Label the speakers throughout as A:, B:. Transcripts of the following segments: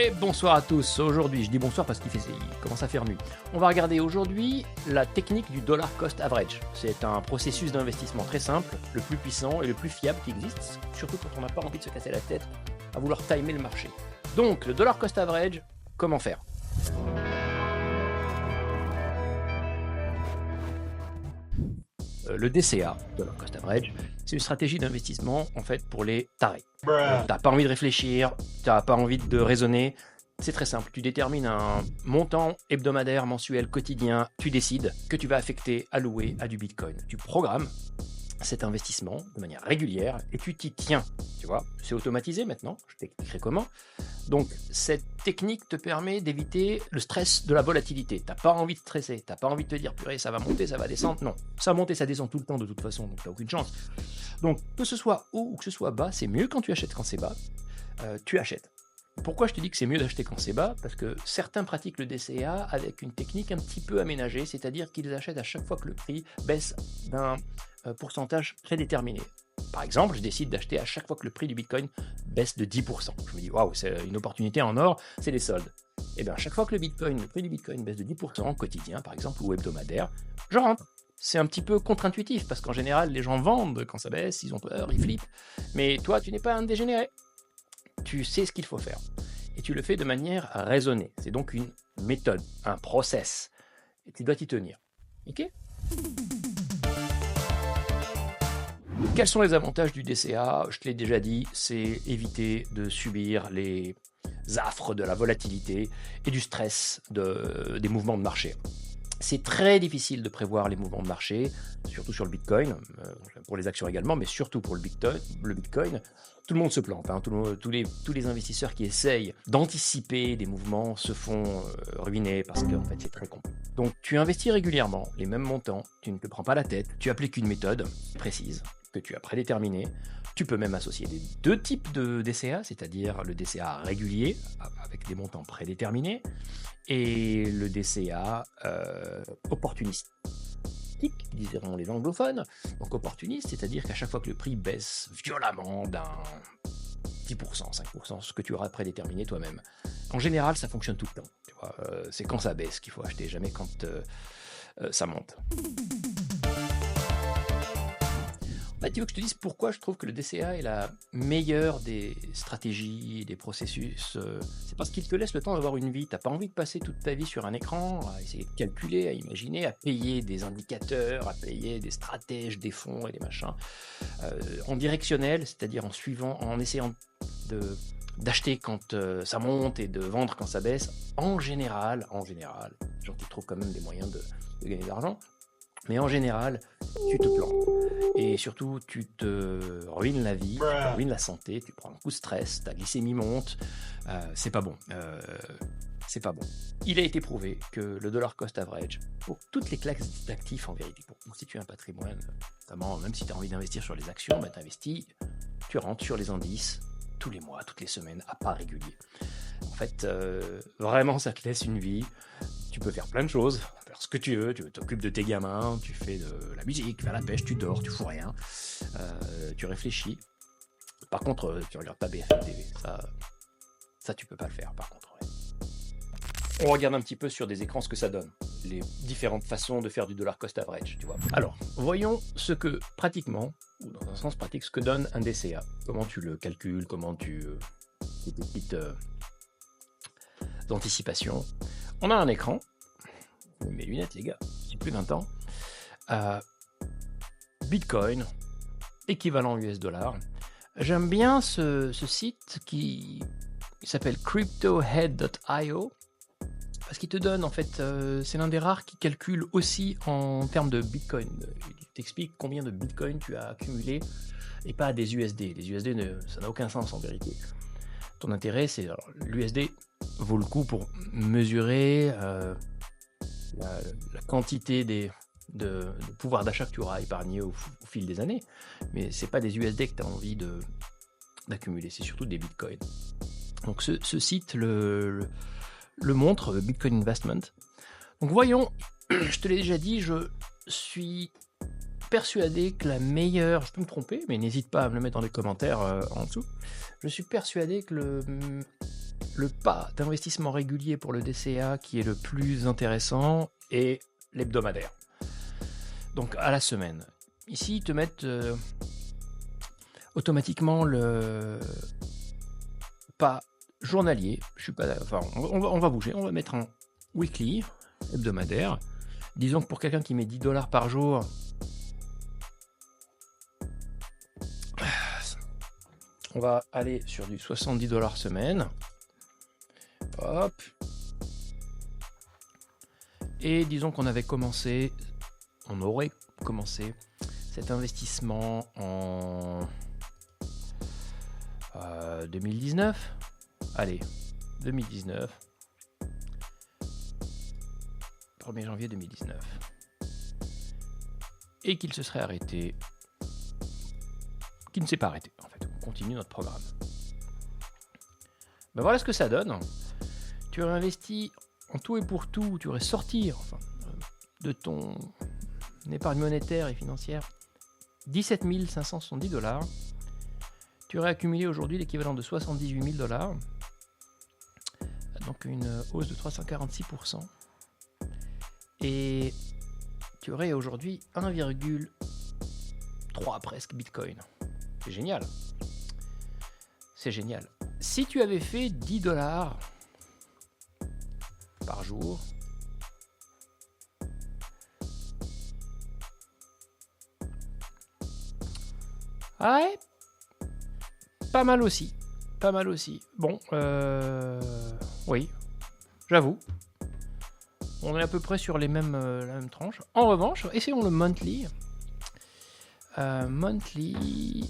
A: Et bonsoir à tous. Aujourd'hui, je dis bonsoir parce qu'il commence à faire nuit. On va regarder aujourd'hui la technique du dollar cost average. C'est un processus d'investissement très simple, le plus puissant et le plus fiable qui existe, surtout quand on n'a pas envie de se casser la tête à vouloir timer le marché. Donc, le dollar cost average, comment faire ? Le DCA, Dollar Cost Average, c'est une stratégie d'investissement en fait pour les tarés. T'as pas envie de réfléchir, t'as pas envie de raisonner. C'est très simple, tu détermines un montant hebdomadaire, mensuel, quotidien, tu décides que tu vas affecter, allouer à du Bitcoin. Tu programmes cet investissement de manière régulière et tu t'y tiens. Tu vois, c'est automatisé maintenant, je t'expliquerai comment. Donc, cette technique te permet d'éviter le stress de la volatilité. T'as pas envie de stresser, t'as pas envie de te dire, purée, ça va monter, ça va descendre. Non, ça monte et ça descend tout le temps de toute façon, donc t'as aucune chance. Donc, que ce soit haut ou que ce soit bas, c'est mieux quand tu achètes quand c'est bas. Tu achètes. Pourquoi je te dis que c'est mieux d'acheter quand c'est bas ? Parce que certains pratiquent le DCA avec une technique un petit peu aménagée, c'est-à-dire qu'ils achètent à chaque fois que le prix baisse d'un pourcentage prédéterminé. Par exemple, je décide d'acheter à chaque fois que le prix du Bitcoin baisse de 10%. Je me dis, waouh, c'est une opportunité en or, c'est les soldes. Et bien, à chaque fois que le prix du Bitcoin baisse de 10%, quotidien par exemple, ou hebdomadaire, je rentre. C'est un petit peu contre-intuitif, parce qu'en général, les gens vendent quand ça baisse, ils ont peur, ils flippent. Mais toi, tu n'es pas un dégénéré. Tu sais ce qu'il faut faire. Et tu le fais de manière raisonnée. C'est donc une méthode, un process. Et tu dois t'y tenir. Ok ? Quels sont les avantages du DCA ? Je te l'ai déjà dit, c'est éviter de subir les affres de la volatilité et du stress des mouvements de marché. C'est très difficile de prévoir les mouvements de marché, surtout sur le Bitcoin, pour les actions également, mais surtout pour le Bitcoin. Tout le monde se plante, hein, tous les investisseurs qui essayent d'anticiper des mouvements se font ruiner parce qu'en fait c'est très compliqué. Donc tu investis régulièrement les mêmes montants, tu ne te prends pas la tête, tu appliques une méthode précise que tu as prédéterminée. Tu peux même associer les deux types de DCA, c'est-à-dire le DCA régulier avec des montants prédéterminés et le DCA opportuniste, diront les anglophones. Donc opportuniste, c'est-à-dire qu'à chaque fois que le prix baisse violemment d'un 10%, 5%, ce que tu auras prédéterminé toi-même. En général, ça fonctionne tout le temps. Tu vois, c'est quand ça baisse qu'il faut acheter, jamais quand ça monte. Bah, tu veux que je te dise pourquoi je trouve que le DCA est la meilleure des stratégies, des processus. C'est parce qu'il te laisse le temps d'avoir une vie. Tu n'as pas envie de passer toute ta vie sur un écran, à essayer de calculer, à imaginer, à payer des indicateurs, à payer des stratèges, des fonds et des machins. En directionnel, c'est-à-dire en essayant d'acheter quand ça monte et de vendre quand ça baisse. En général, j'en trouve quand même des moyens de gagner de l'argent. Mais en général, tu te plantes. Et surtout, tu te ruines la vie, tu te ruines la santé, tu prends un coup de stress, ta glycémie monte. C'est pas bon. C'est pas bon. Il a été prouvé que le dollar cost average, pour toutes les classes d'actifs en vérité, pour constituer un patrimoine, notamment même si tu as envie d'investir sur les actions, tu investis, tu rentres sur les indices tous les mois, toutes les semaines, à pas régulier. En fait, vraiment, ça te laisse une vie. Tu peux faire plein de choses, faire ce que tu veux, tu t'occupes de tes gamins, tu fais de la musique, tu fais la pêche, tu dors, tu fous rien, tu réfléchis. Par contre, tu regardes pas BFM TV, ça tu peux pas le faire par contre. Ouais. On regarde un petit peu sur des écrans ce que ça donne, les différentes façons de faire du dollar cost average, tu vois. Alors, voyons ce que pratiquement, ou dans un sens pratique, ce que donne un DCA. Comment tu le calcules, comment tu fais tes petites anticipations. On a un écran, mes lunettes les gars, j'ai plus d'20 ans, Bitcoin, équivalent US dollar. J'aime bien ce site qui s'appelle cryptohead.io parce qu'il te donne en fait, c'est l'un des rares qui calcule aussi en termes de Bitcoin. Il t'explique combien de Bitcoin tu as accumulé et pas des USD. Les USD, ça n'a aucun sens en vérité. Ton intérêt, c'est l'USD vaut le coup pour mesurer la quantité de pouvoir d'achat que tu auras épargné au fil des années, mais c'est pas des USD que tu as envie d'accumuler, c'est surtout des bitcoins. Donc ce site le montre, Bitcoin Investment. Donc voyons, je te l'ai déjà dit, je suis persuadé que la meilleure, je peux me tromper, mais n'hésite pas à me le mettre dans les commentaires en dessous, je suis persuadé que le le pas d'investissement régulier pour le DCA qui est le plus intéressant est l'hebdomadaire. Donc à la semaine. Ici, ils te mettent automatiquement le pas journalier. Je suis pas, enfin, on va bouger. On va mettre un weekly, hebdomadaire. Disons que pour quelqu'un qui met $10 par jour, on va aller sur du $70 semaine. Hop. Et disons qu'on aurait commencé cet investissement en 2019. Allez, 2019. 1er janvier 2019. Et qu'il se serait arrêté. Qui ne s'est pas arrêté, en fait. On continue notre programme. Ben voilà ce que ça donne. Tu aurais investi en tout et pour tout, tu aurais sorti de ton épargne monétaire et financière 17 570 $. Tu aurais accumulé aujourd'hui l'équivalent de 78 000 $. Donc une hausse de 346%. Et tu aurais aujourd'hui 1,3 presque Bitcoin. C'est génial. C'est génial. Si tu avais fait 10 $ par jour, ouais, pas mal aussi. Pas mal aussi. Bon, oui, j'avoue. On est à peu près sur les mêmes, la même tranche. En revanche, essayons le monthly. Monthly.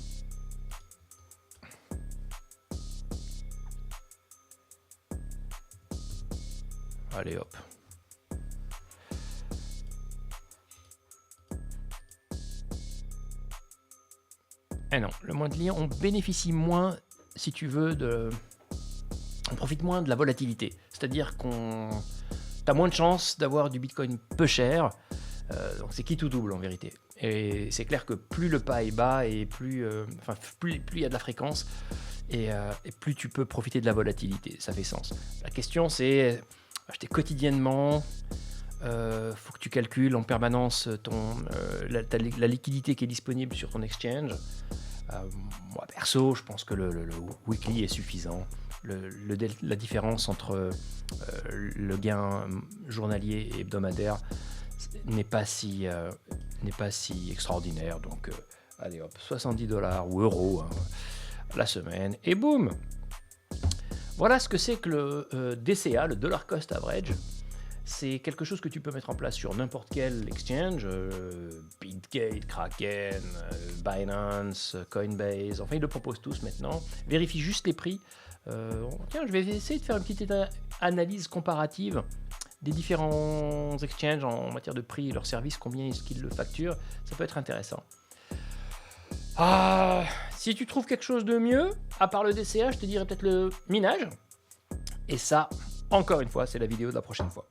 A: Allez hop. Eh non, le monthly, on bénéficie moins, si tu veux, on profite moins de la volatilité. C'est-à-dire qu'on t'as moins de chances d'avoir du Bitcoin peu cher. Donc c'est qui tout double en vérité. Et c'est clair que plus le pas est bas et plus il y a de la fréquence et plus tu peux profiter de la volatilité. Ça fait sens. La question c'est acheter quotidiennement. Faut que tu calcules en permanence la liquidité qui est disponible sur ton exchange. Moi perso, je pense que le weekly est suffisant. La différence entre le gain journalier et hebdomadaire n'est pas si extraordinaire. Donc allez hop, 70 $ ou euros la semaine et boum. Voilà ce que c'est que le DCA, le Dollar Cost Average. C'est quelque chose que tu peux mettre en place sur n'importe quel exchange, Bitgate, Kraken, Binance, Coinbase, enfin ils le proposent tous maintenant. Vérifie juste les prix. Tiens, je vais essayer de faire une petite analyse comparative des différents exchanges en matière de prix et leurs services, combien est-ce qu'ils le facturent. Ça peut être intéressant. Si tu trouves quelque chose de mieux, à part le DCA, je te dirais peut-être le minage. Et ça, encore une fois, c'est la vidéo de la prochaine fois.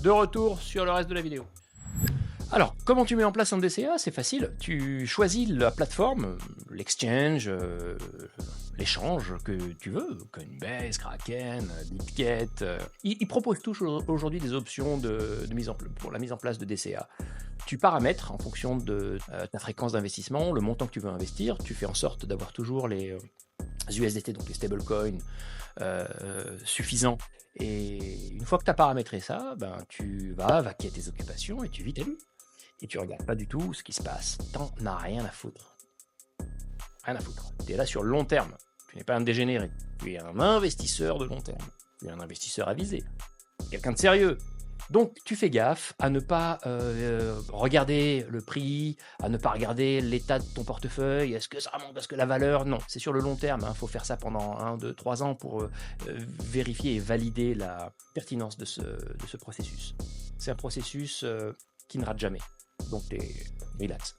A: De retour sur le reste de la vidéo. Alors, comment tu mets en place un DCA? C'est facile. Tu choisis la plateforme, l'exchange, l'échange que tu veux, Coinbase, Kraken, Bitgate. Ils proposent tous aujourd'hui des options pour la mise en place de DCA. Tu paramètres en fonction de ta fréquence d'investissement, le montant que tu veux investir. Tu fais en sorte d'avoir toujours les USDT, donc les stablecoins, suffisants. Et une fois que tu as paramétré ça, tu vas vaquer à tes occupations et tu vis ta vie. Et tu regardes pas du tout ce qui se passe. T'en as rien à foutre. Rien à foutre. Tu es là sur le long terme. Tu n'es pas un dégénéré. Tu es un investisseur de long terme. Tu es un investisseur avisé. Quelqu'un de sérieux. Donc tu fais gaffe à ne pas regarder le prix, à ne pas regarder l'état de ton portefeuille, est-ce que ça monte, est-ce que la valeur, non, c'est sur le long terme, faut faire ça pendant 1, 2, 3 ans pour vérifier et valider la pertinence de ce processus. C'est un processus qui ne rate jamais, donc t'es relax.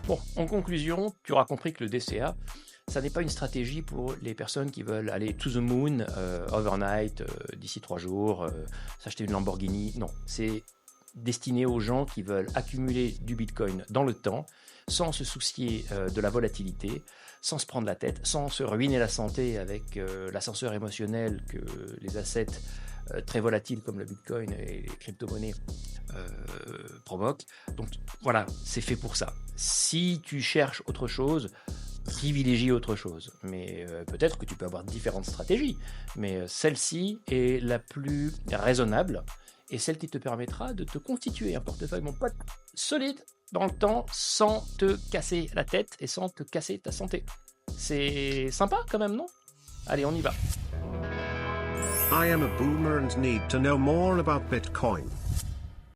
A: Bon, en conclusion, tu auras compris que le DCA, ça n'est pas une stratégie pour les personnes qui veulent aller to the moon overnight, d'ici 3 jours, s'acheter une Lamborghini. Non, c'est destiné aux gens qui veulent accumuler du Bitcoin dans le temps, sans se soucier de la volatilité, sans se prendre la tête, sans se ruiner la santé avec l'ascenseur émotionnel que les assets très volatiles comme le Bitcoin et les crypto-monnaies provoquent. Donc voilà, c'est fait pour ça. Si tu cherches autre chose, privilégie autre chose. Mais peut-être que tu peux avoir différentes stratégies. Mais celle-ci est la plus raisonnable et celle qui te permettra de te constituer un portefeuille, mon pote, solide dans le temps sans te casser la tête et sans te casser ta santé. C'est sympa quand même, non? Allez, on y va.
B: I am a boomer and need to know more about Bitcoin.